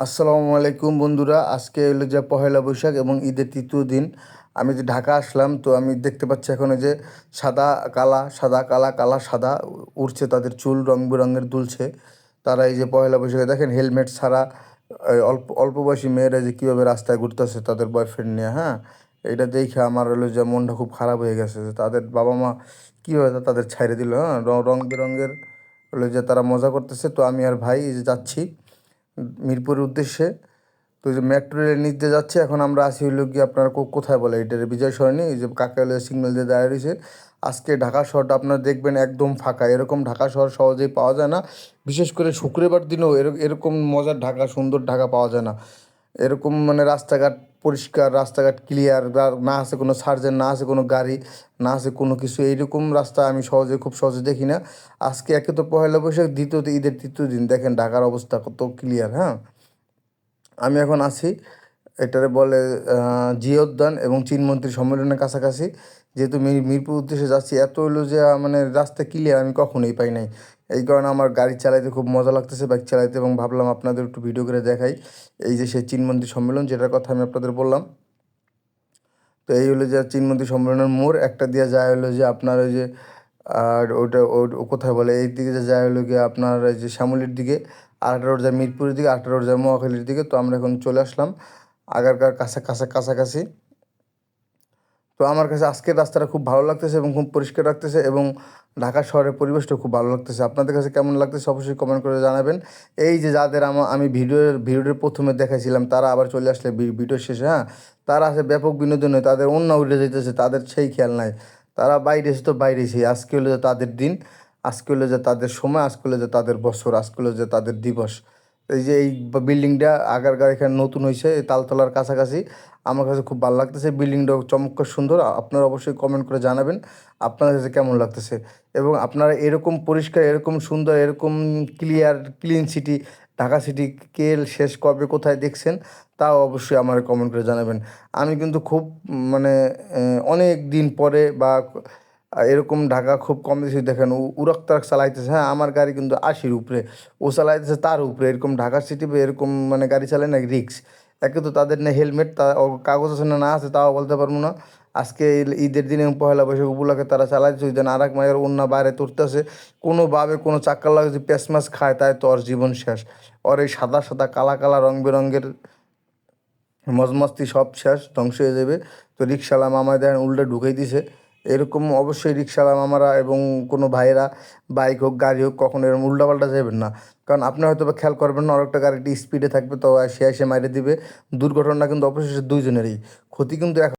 আসসালামু আলাইকুম বন্ধুরা, আজকে হলো যে পহেলা বৈশাখ এবং ঈদের তৃতীয় দিন। আমি যে ঢাকা আসলাম, তো আমি দেখতে পাচ্ছি এখন এই যে সাদা কালা সাদা কালা কালা সাদা উড়ছে, তাদের চুল রং বেরঙের দুলছে। তারা এই যে পহেলা বৈশাখে দেখেন হেলমেট ছাড়া অল্প অল্প বয়সী মেয়েরা যে কীভাবে রাস্তায় ঘুরতেছে তাদের বয়ফ্রেন্ড নিয়ে। হ্যাঁ, এটা দেখে আমার হলো যে মনটা খুব খারাপ হয়ে গেছে যে তাদের বাবা মা কীভাবে তাদের ছাইড়ে দিল। হ্যাঁ, রং বেরঙের হলো যে তারা মজা করতেছে। তো আমি আর ভাই এই যে যাচ্ছি মিরপুরের উদ্দেশ্যে। তো এই যে মেট্রো রেলের নিচ দিয়ে যাচ্ছে। এখন আমরা আসি হইলো কি আপনার কোথায় বলে এটা বিজয় সরণি, এই যে কাকরাইলের সিগন্যাল দিয়ে দাঁড়িয়ে রয়েছে। আজকে ঢাকা শহরটা আপনারা দেখবেন একদম ফাঁকা, এরকম ঢাকা শহর সহজেই পাওয়া যায় না। বিশেষ করে শুক্রবার দিনেও এরকম মজার ঢাকা, সুন্দর ঢাকা পাওয়া যায় না। এরকম মানে রাস্তাঘাট পরিষ্কার, রাস্তাঘাট ক্লিয়ার, না আছে কোনো সার্জেন্ট, না আছে কোনো গাড়ি, না আছে কোনো কিছু। এইরকম রাস্তা আমি খুব সহজে দেখি না। আজকে একে তো পহেলা বৈশাখ, দ্বিতীয়ত ঈদের তৃতীয় দিন, দেখেন ঢাকার অবস্থা কত ক্লিয়ার। হ্যাঁ, আমি এখন আছি এটারে বলে জিয়া উদ্যান এবং চীনমন্ত্রী সম্মেলনের কাছাকাছি। যেহেতু মিরপুর উদ্দেশ্যে যাচ্ছি, এত হইলো যে মানে রাস্তা ক্লিয়ার আমি কখনোই পাই নাই। এই কারণে আমার গাড়ি চালাইতে খুব মজা লাগতেছে, বাইক চালাইতে, এবং ভাবলাম আপনাদের একটু ভিডিও করে দেখাই। এই যে সেই চীনমন্ত্রী সম্মেলন যেটার কথা আমি আপনাদের বললাম। তো এই হলো যে চীনমন্ত্রী সম্মেলনের মোড় একটা দিয়ে যায় হলো যে আপনার ওই যে আর ওটা কোথায় বলে এই দিকে যে যায় হলো গিয়ে আপনার এই যে শ্যামলীর দিকে, আর একটা রোড যায় মিরপুরের দিকে, আরেকটা রোড যায় মহাখালীর দিকে। তো আমরা এখন চলে আসলাম আগারগাঁর কাছাকাছি। তো আমার কাছে আজকের রাস্তাটা খুব ভালো লাগতেছে এবং খুব পরিষ্কার লাগতেছে, এবং ঢাকা শহরের পরিবেশটা খুব ভালো লাগতেছে। আপনাদের কাছে কেমন লাগতেছে অবশ্যই কমেন্ট করে জানাবেন। এই যে যাদের আমি ভিডিওর প্রথমে দেখাইছিলাম, তারা আবার চলে আসলে ভিডিওর শেষে। হ্যাঁ, তারা আছে ব্যাপক বিনোদনে, তাদের অন্য উঠে যেতেছে, তাদের সেই খেয়াল নাই। তারা বাইরে এসে তো বাইরেছি, আজকে হলো যে তাদের দিন, আজকে হলো যে তাদের সময়, আজকে হলো যে তাদের বছর, আজকে হলো যে তাদের দিবস। এই যে এই বিল্ডিংটা আগারগাঁও এখানে নতুন হয়েছে, এই তালতলার কাছাকাছি। আমার কাছে খুব ভালো লাগতেছে, বিল্ডিংটাও চমৎকার সুন্দর। আপনারা অবশ্যই কমেন্ট করে জানাবেন আপনাদের কাছে কেমন লাগতেছে, এবং আপনারা এরকম পরিষ্কার, এরকম সুন্দর, এরকম ক্লিন সিটি, ঢাকা সিটি কে শেষ কবে কোথায় দেখছেন তাও অবশ্যই আমার কমেন্ট করে জানাবেন। আমি কিন্তু খুব মানে অনেক দিন পরে বা এরকম ঢাকা খুব কম বেশি দেখেন উড়াক তারাক চালাইতেছে। হ্যাঁ, আমার গাড়ি কিন্তু 80-র উপরে, ও চালাইতেছে তার উপরে। এরকম ঢাকা সিটি বা এরকম মানে গাড়ি চালায় না, রিক্স। একে তো তাদের না হেলমেট, কাগজ আছে না আছে তাও বলতে পারবো না। আজকে ঈদের দিনে পহেলা বৈশাখ উপলক্ষে তারা চালাইছে, ওই দিন আর এক মায়ের অন্য বাইরে তুলতেছে। কোনোভাবে কোনো চাক্কার লাগে যদি প্যাঁচ ম্যাচ খায়, তাই তো ওর জীবন শেষ। ওর এই সাদা সাদা কালা কালা রং বেরঙের মজমস্তি সব শেষ, ধ্বংস হয়ে যাবে। তো রিক্সাওয়ালা মামায় দেখেন উল্টে ঢুকাই দিছে। এরকম অবশ্যই রিক্সাওয়ালা মামারা এবং কোনো ভাইয়েরা, বাইক হোক গাড়ি হোক, কখনো এরকম উল্টাপাল্টা যাবেন না। কারণ আপনি হয়তো বা খেয়াল করবেন না, আরেকটা গাড়িটি স্পিডে থাকবে, তো সে এসে মাইরে দিবে। দুর্ঘটনা কিন্তু অবশেষে দুইজনেরই ক্ষতি কিন্তু